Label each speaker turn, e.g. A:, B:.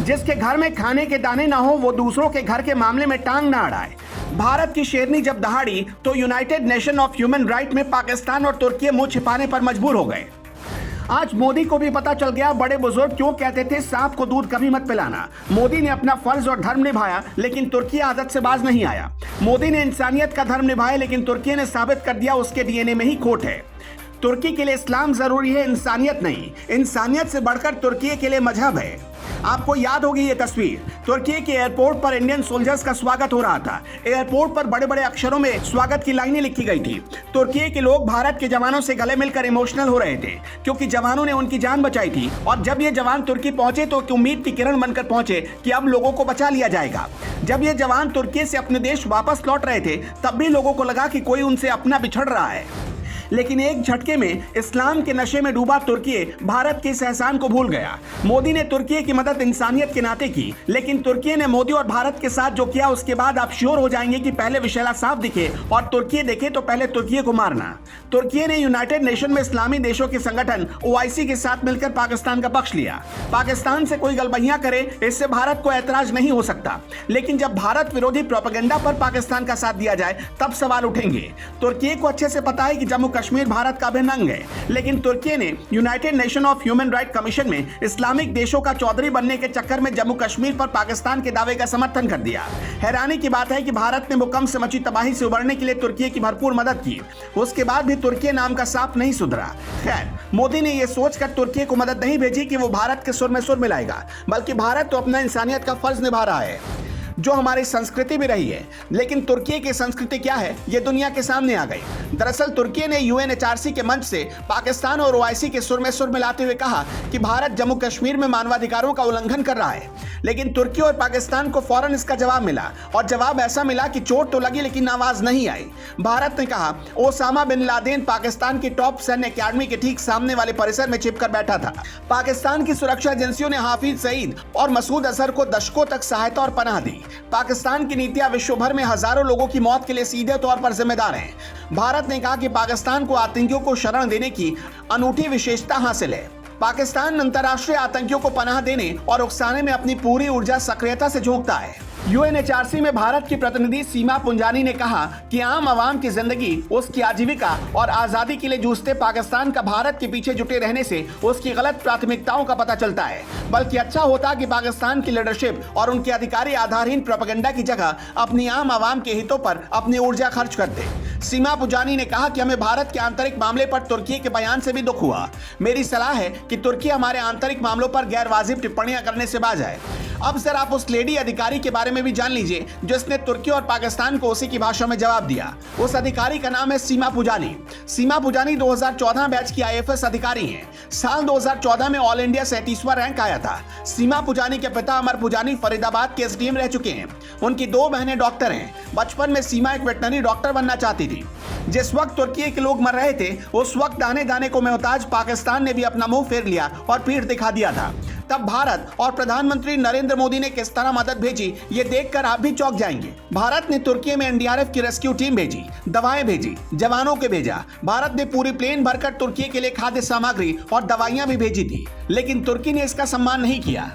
A: जिसके घर में खाने के दाने ना हो वो दूसरों के घर के मामले में टांग ना अड़ाए। भारत की शेरनी जब दहाड़ी तो United nation of human right में पाकिस्तान और तुर्की मुंह छिपाने पर मजबूर हो गए। आज मोदी को भी पता चल गया बड़े बुजुर्ग क्यों कहते थे सांप को दूध कभी मत पिलाना। मोदी ने अपना फर्ज और धर्म निभाया लेकिन तुर्की आदत से बाज नहीं आया। मोदी ने इंसानियत का धर्म निभाया लेकिन तुर्की ने साबित कर दिया उसके डीएनए में ही खोट है। तुर्की के लिए इस्लाम जरूरी है, इंसानियत नहीं। इंसानियत से बढ़कर तुर्की के लिए मजहब है। आपको याद होगी ये तस्वीर, तुर्की के एयरपोर्ट पर इंडियन सोल्जर्स का स्वागत हो रहा था। एयरपोर्ट पर बड़े बड़े अक्षरों में स्वागत की लाइनें लिखी गई थी। तुर्की के लोग भारत के जवानों से गले मिलकर इमोशनल हो रहे थे क्योंकि जवानों ने उनकी जान बचाई थी। और जब ये जवान तुर्की पहुंचे तो उम्मीद की किरण बनकर पहुंचे कि अब लोगों को बचा लिया जाएगा। जब ये जवान तुर्की से अपने देश वापस लौट रहे थे तब भी लोगों को लगा कि कोई उनसे अपना बिछड़ रहा है। लेकिन एक झटके में इस्लाम के नशे में डूबा तुर्की भारत के इस एहसान को भूल गया। मोदी ने तुर्की की मदद इंसानियत के नाते की, लेकिन तुर्की ने मोदी और भारत के साथ जो किया उसके बाद आप श्योर हो जाएंगे कि पहले विशैला सांप दिखे और तुर्की देखे तो पहले तुर्की को मारना। तुर्की ने यूनाइटेड नेशन में इस्लामी देशों के संगठन OIC के साथ मिलकर पाकिस्तान का पक्ष लिया। पाकिस्तान से कोई गलबहियां करे इससे भारत को ऐतराज नहीं हो सकता, लेकिन जब भारत विरोधी प्रोपेगेंडा पर पाकिस्तान का साथ दिया जाए तब सवाल उठेंगे। तुर्की को अच्छे से पता है कि जम्मू कश्मीर भारत का अभिन्न अंग है, लेकिन तुर्की ने United nation of human right commission में इस्लामिक देशों का चौधरी बनने के चक्कर में जम्मू कश्मीर पर पाकिस्तान के दावे का समर्थन कर दिया। हैरानी की बात है कि भारत ने भूकंप से मची तबाही से उबरने के लिए तुर्की की भरपूर मदद की। उसके बाद भी तुर्की नाम का सांप नहीं सुधरा। खैर, मोदी ने यह सोचकर तुर्की को मदद नहीं भेजी कि वो भारत के सुर में सुर मिलाएगा, बल्कि भारत तो अपना इंसानियत का फर्ज निभा रहा है जो हमारी संस्कृति भी रही है। लेकिन तुर्की की संस्कृति क्या है ये दुनिया के सामने आ गई। दरअसल तुर्की ने UNHRC के मंच से पाकिस्तान और OIC के सुर में सुर मिलाते हुए कहा कि भारत जम्मू कश्मीर में मानवाधिकारों का उल्लंघन कर रहा है। लेकिन तुर्की और पाकिस्तान को फौरन इसका जवाब मिला, और जवाब ऐसा मिला कि चोट तो लगी लेकिन आवाज नहीं आई। भारत ने कहा ओसामा बिन लादेन पाकिस्तान की टॉप सैन्य अकेडमी के ठीक सामने वाले परिसर में छिपकर बैठा था। पाकिस्तान की सुरक्षा एजेंसियों ने हाफिज सईद और मसूद अजहर को दशकों तक सहायता और पनाह दी। पाकिस्तान की नीतियां विश्व भर में हजारों लोगों की मौत के लिए सीधे तौर पर जिम्मेदार हैं। भारत ने कहा कि पाकिस्तान को आतंकियों को शरण देने की अनूठी विशेषता हासिल है। पाकिस्तान अंतर्राष्ट्रीय आतंकियों को पनाह देने और उकसाने में अपनी पूरी ऊर्जा सक्रियता से झोंकता है। UNHRC में भारत की प्रतिनिधि सीमा पुंजानी ने कहा कि आम आवाम की जिंदगी, उसकी आजीविका और आजादी के लिए जूझते पाकिस्तान का भारत के पीछे जुटे रहने से उसकी गलत प्राथमिकताओं का पता चलता है। बल्कि अच्छा होता कि पाकिस्तान की लीडरशिप और उनके अधिकारी आधारहीन प्रोपेगेंडा की जगह अपनी आम आवाम के हितों पर अपनी ऊर्जा खर्च करते। सीमा पुंजानी ने कहा कि हमें भारत के आंतरिक मामले पर तुर्की के बयान से भी दुख हुआ। मेरी सलाह है कि तुर्की हमारे आंतरिक मामलों पर गैर वाजिब टिप्पणियां करने से बाज आए। अब सर आप उस लेडी अधिकारी के बारे में भी जान लीजिए जिसने तुर्की और पाकिस्तान को उसी की भाषा में जवाब दिया। उस अधिकारी का नाम है सीमा पुंजानी। सीमा पुंजानी 2014 बैच की IFS अधिकारी हैं। साल 2014 में ऑल इंडिया 37वां रैंक आया था। सीमा पुंजानी के पिता अमर पुंजानी फरीदाबाद के SDM रह चुके हैं। उनकी 2 बहनें डॉक्टर हैं। बचपन में सीमा एक वेटनरी डॉक्टर बनना चाहती थी। जिस वक्त तुर्की के लोग मर रहे थे उस वक्त दाने दाने को मोहताज पाकिस्तान ने भी अपना मुंह फेर लिया और पीठ दिखा दिया था। तब भारत और प्रधानमंत्री नरेंद्र मोदी ने किस तरह मदद भेजी ये देखकर आप भी चौंक जाएंगे। भारत ने तुर्की में NDRF की रेस्क्यू टीम भेजी, दवाएं भेजी, जवानों के भेजा। भारत ने पूरी प्लेन भरकर तुर्की के लिए खाद्य सामग्री और दवाइयां भी भेजी थी, लेकिन तुर्की ने इसका सम्मान नहीं किया।